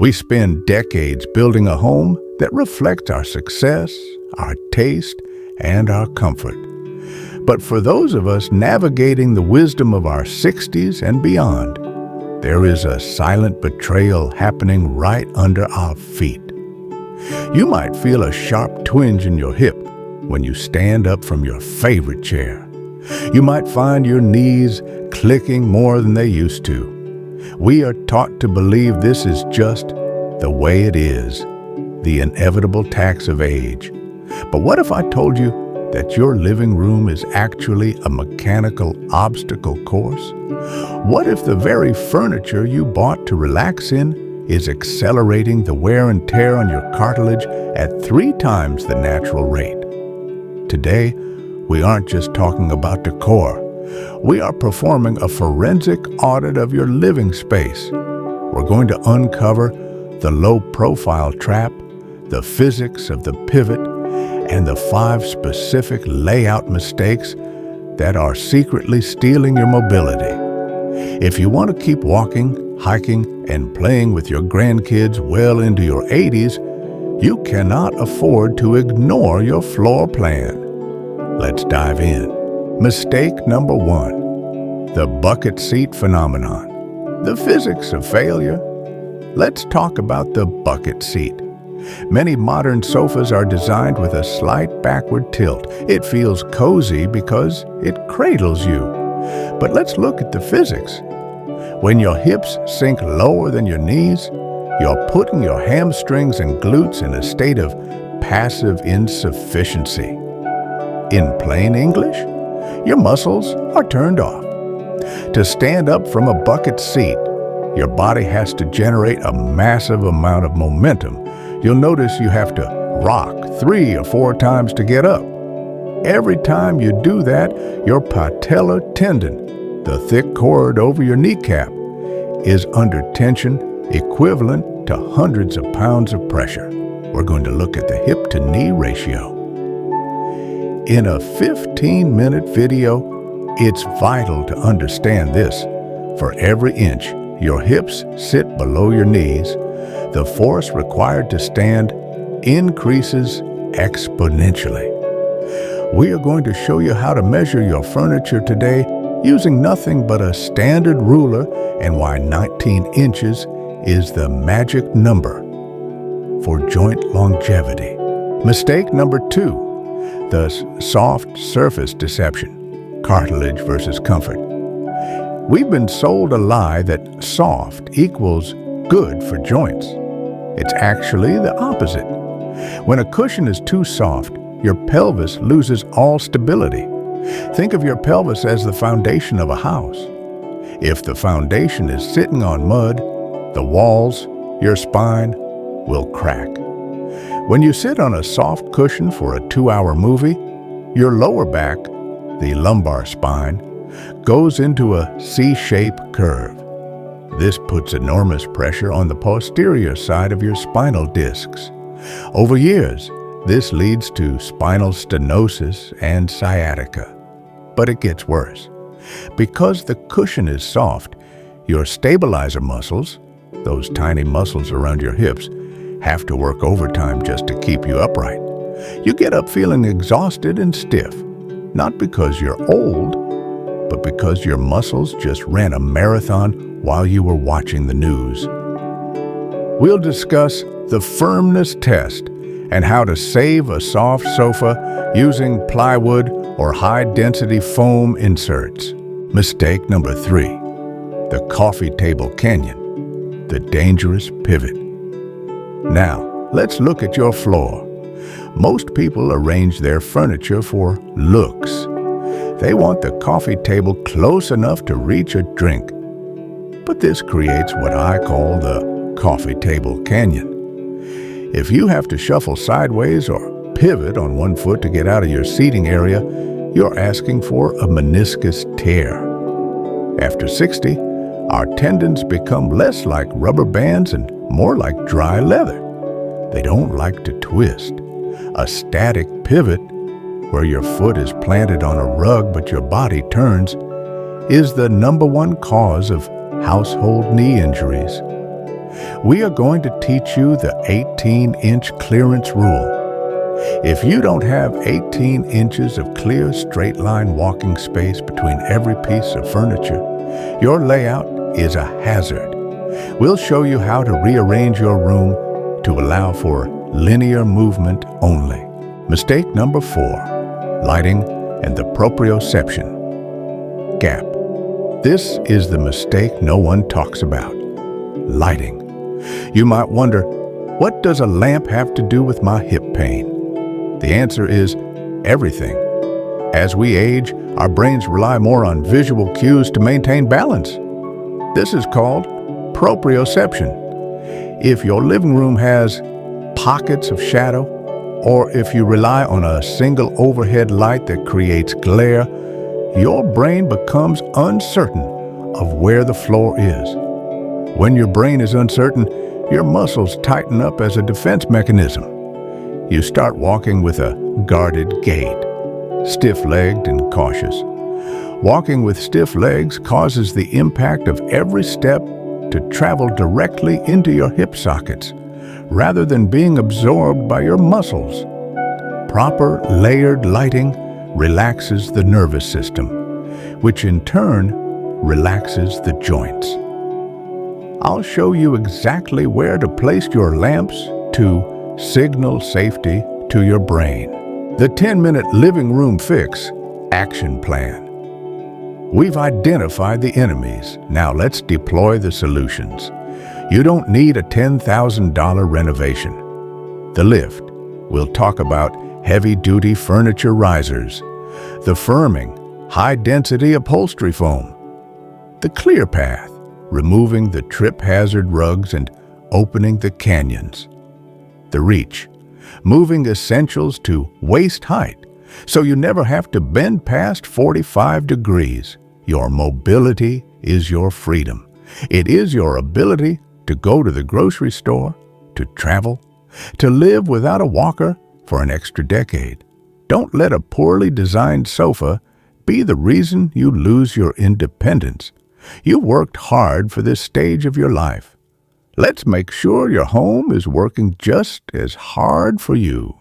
We spend decades building a home that reflects our success, our taste, and our comfort. But for those of us navigating the wisdom of our 60s and beyond, there is a silent betrayal happening right under our feet. You might feel a sharp twinge in your hip when you stand up from your favorite chair. You might find your knees clicking more than they used to. We are taught to believe this is just the way it is, the inevitable tax of age. But what if I told you that your living room is actually a mechanical obstacle course? What if the very furniture you bought to relax in is accelerating the wear and tear on your cartilage at 3 times the natural rate? Today, we aren't just talking about decor. We are performing a forensic audit of your living space. We're going to uncover the low-profile trap, the physics of the pivot, and the 5 specific layout mistakes that are secretly stealing your mobility. If you want to keep walking, hiking, and playing with your grandkids well into your 80s, you cannot afford to ignore your floor plan. Let's dive in. Mistake number 1, the bucket seat phenomenon, the physics of failure. Let's talk about the bucket seat. Many modern sofas are designed with a slight backward tilt. It feels cozy because it cradles you. But let's look at the physics. When your hips sink lower than your knees, you're putting your hamstrings and glutes in a state of passive insufficiency. In plain English, your muscles are turned off. To stand up from a bucket seat, your body has to generate a massive amount of momentum. You'll notice you have to rock 3 or 4 times to get up. Every time you do that, your patellar tendon, the thick cord over your kneecap, is under tension equivalent to hundreds of pounds of pressure. We're going to look at the hip-to-knee ratio. In a 15-minute video, it's vital to understand this. For every inch your hips sit below your knees, the force required to stand increases exponentially. We are going to show you how to measure your furniture today using nothing but a standard ruler and why 19 inches is the magic number for joint longevity. Mistake number 2. The soft surface deception, cartilage versus comfort. We've been sold a lie that soft equals good for joints. It's actually the opposite. When a cushion is too soft, your pelvis loses all stability. Think of your pelvis as the foundation of a house. If the foundation is sitting on mud, the walls, your spine, will crack. When you sit on a soft cushion for a 2-hour movie, your lower back, the lumbar spine, goes into a C-shaped curve. This puts enormous pressure on the posterior side of your spinal discs. Over years, this leads to spinal stenosis and sciatica. But it gets worse. Because the cushion is soft, your stabilizer muscles, those tiny muscles around your hips, have to work overtime just to keep you upright. You get up feeling exhausted and stiff, not because you're old, but because your muscles just ran a marathon while you were watching the news. We'll discuss the firmness test and how to save a soft sofa using plywood or high-density foam inserts. Mistake number 3, the coffee table canyon, the dangerous pivot. Now, let's look at your floor. Most people arrange their furniture for looks. They want the coffee table close enough to reach a drink. But this creates what I call the coffee table canyon. If you have to shuffle sideways or pivot on one foot to get out of your seating area, you're asking for a meniscus tear. After 60, our tendons become less like rubber bands and more like dry leather. They don't like to twist. A static pivot, where your foot is planted on a rug but your body turns, is the #1 cause of household knee injuries. We are going to teach you the 18-inch clearance rule. If you don't have 18 inches of clear straight-line walking space between every piece of furniture, your layout is a hazard. We'll show you how to rearrange your room to allow for linear movement only. Mistake number 4, lighting and the proprioception gap. This is the mistake no one talks about. Lighting. You might wonder, what does a lamp have to do with my hip pain? The answer is everything. As we age, our brains rely more on visual cues to maintain balance. This is called proprioception. If your living room has pockets of shadow, or if you rely on a single overhead light that creates glare, your brain becomes uncertain of where the floor is. When your brain is uncertain, your muscles tighten up as a defense mechanism. You start walking with a guarded gait, stiff-legged and cautious. Walking with stiff legs causes the impact of every step to travel directly into your hip sockets, rather than being absorbed by your muscles. Proper layered lighting relaxes the nervous system, which in turn relaxes the joints. I'll show you exactly where to place your lamps to signal safety to your brain. The 10-minute living room fix action plan. We've identified the enemies. Now let's deploy the solutions. You don't need a $10,000 renovation. The lift. We'll talk about heavy-duty furniture risers. The firming, high-density upholstery foam. The clear path, removing the trip hazard rugs and opening the canyons. The reach, moving essentials to waist height so you never have to bend past 45 degrees. Your mobility is your freedom. It is your ability to go to the grocery store, to travel, to live without a walker for an extra decade. Don't let a poorly designed sofa be the reason you lose your independence. You worked hard for this stage of your life. Let's make sure your home is working just as hard for you.